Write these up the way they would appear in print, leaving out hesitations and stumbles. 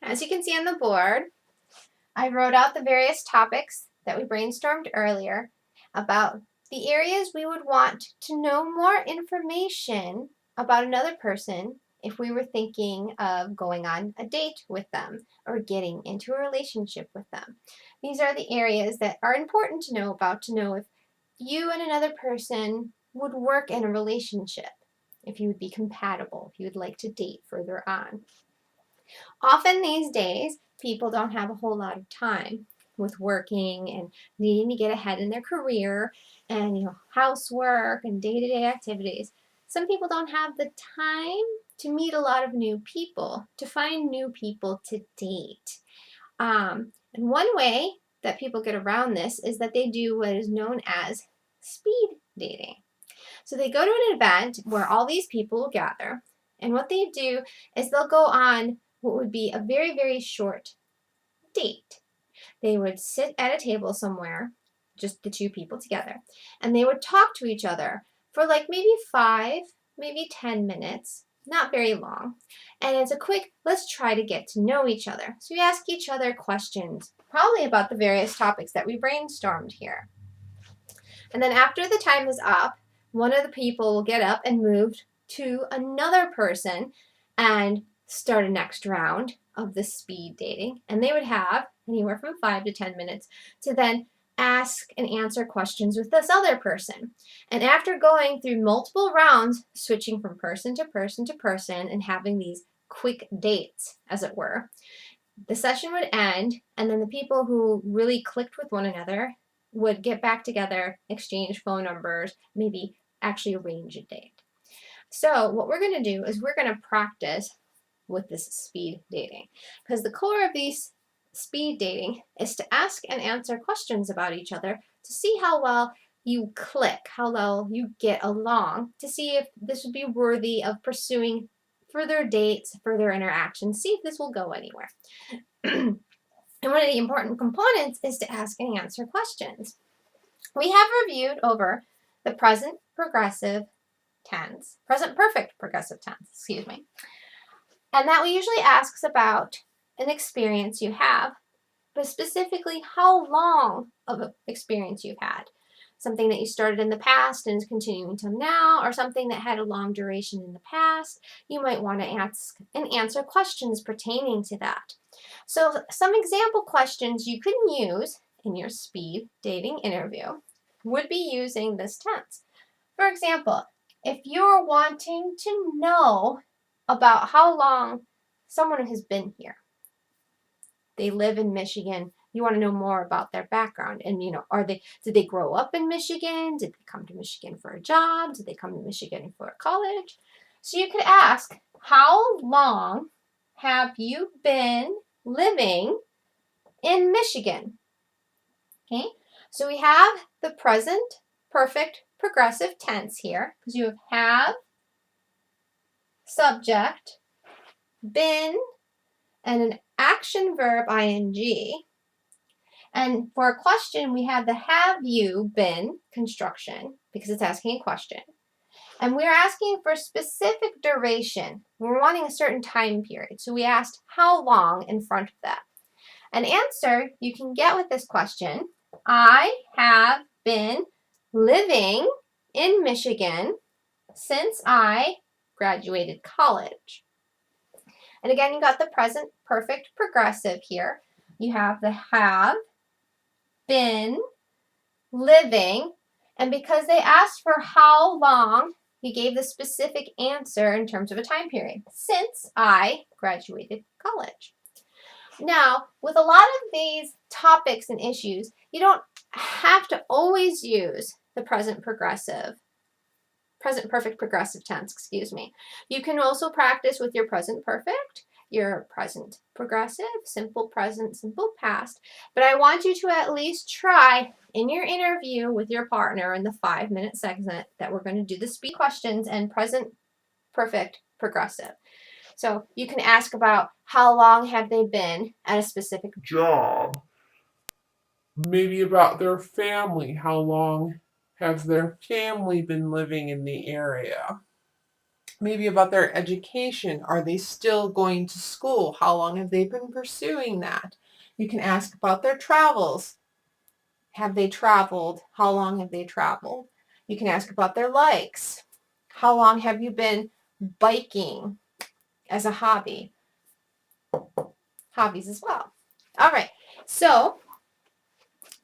As you can see on the board, I wrote out the various topics that we brainstormed earlier about the areas we would want to know more information about another person if we were thinking of going on a date with them or getting into a relationship with them. These are the areas that are important to know about to know if you and another person would work in a relationship, if you would be compatible, if you would like to date further on. Often these days, people don't have a whole lot of time with working and needing to get ahead in their career and housework and day-to-day activities. Some people don't have the time to meet a lot of new people, to find new people to date. And one way that people get around this is that they do what is known as speed dating. So they go to an event where all these people will gather, and what they do is they'll go on what would be a very, very short date. They would sit at a table somewhere, just the two people together, and they would talk to each other for like maybe 5, maybe 10 minutes, not very long. And it's a quick, let's try to get to know each other. So we ask each other questions, probably about the various topics that we brainstormed here. And then after the time is up, one of the people will get up and move to another person and start a next round of the speed dating. And they would have anywhere from 5 to 10 minutes to then ask and answer questions with this other person. And after going through multiple rounds, switching from person to person to person and having these quick dates, as it were, the session would end, and then the people who really clicked with one another would get back together, exchange phone numbers, maybe actually arrange a date. So what we're going to do is we're going to practice with this speed dating, because the core of these speed dating is to ask and answer questions about each other to see how well you click, how well you get along, to see if this would be worthy of pursuing further dates, further interactions, see if this will go anywhere. And one of the important components is to ask and answer questions. We have reviewed over the present perfect progressive tense, and that we usually asks about an experience you have, but specifically how long of an experience you've had. Something that you started in the past and is continuing until now, or something that had a long duration in the past. You might want to ask and answer questions pertaining to that. So some example questions you can use in your speed dating interview would be using this tense. For example, if you're wanting to know about how long someone has been here, they live in Michigan, you want to know more about their background, and did they grow up in Michigan? Did they come to Michigan for a job? Did they come to Michigan for college? So you could ask, how long have you been living in Michigan? Okay, so we have the present perfect progressive tense here, because you have subject, been, and an action verb ing. And for a question, we have the have you been construction, because it's asking a question. And we're asking for specific duration. We're wanting a certain time period. So we asked how long in front of that. An answer you can get with this question: I have been living in Michigan since I graduated college. And again, you got the present perfect progressive here. You have the have been living, and because they asked for how long, you gave the specific answer in terms of a time period: since I graduated college. Now, with a lot of these topics and issues, you don't have to always use the present perfect progressive tense, You can also practice with your present perfect, your present progressive, simple present, simple past. But I want you to at least try in your interview with your partner in the 5-minute segment that we're going to do the speed questions and present perfect progressive. So you can ask about how long have they been at a specific Job. Maybe about their family. How long has their family been living in the area? maybe about their education. Are they still going to school? How long have they been pursuing that? You can ask about their travels. Have they traveled? How long have they traveled? You can ask about their likes. How long have you been biking as a hobby? Hobbies as well. All right, so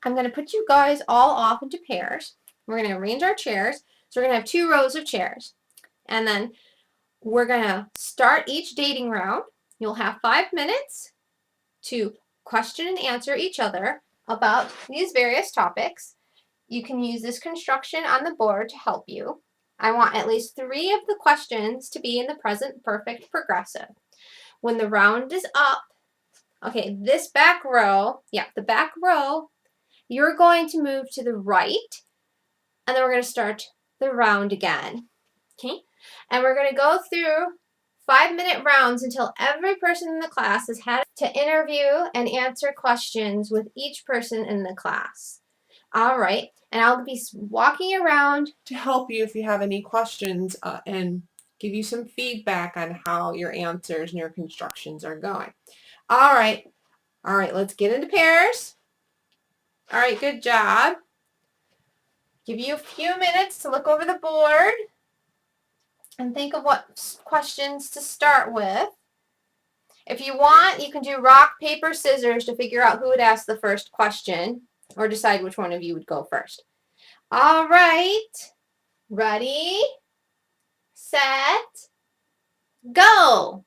I'm going to put you guys all off into pairs. We're going to arrange our chairs. So we're going to have 2 rows of chairs. And then we're going to start each dating round. You'll have 5 minutes to question and answer each other about these various topics. You can use this construction on the board to help you. I want at least 3 of the questions to be in the present perfect progressive. When the round is up, okay, this back row, the back row, you're going to move to the right, and then we're going to start the round again. Okay? And we're going to go through 5-minute rounds until every person in the class has had to interview and answer questions with each person in the class. All right, and I'll be walking around to help you if you have any questions and give you some feedback on how your answers and your constructions are going. All right, let's get into pairs. All right, good job. Give you a few minutes to look over the board and think of what questions to start with. If you want, you can do rock, paper, scissors to figure out who would ask the first question or decide which one of you would go first. All right, ready, set, go.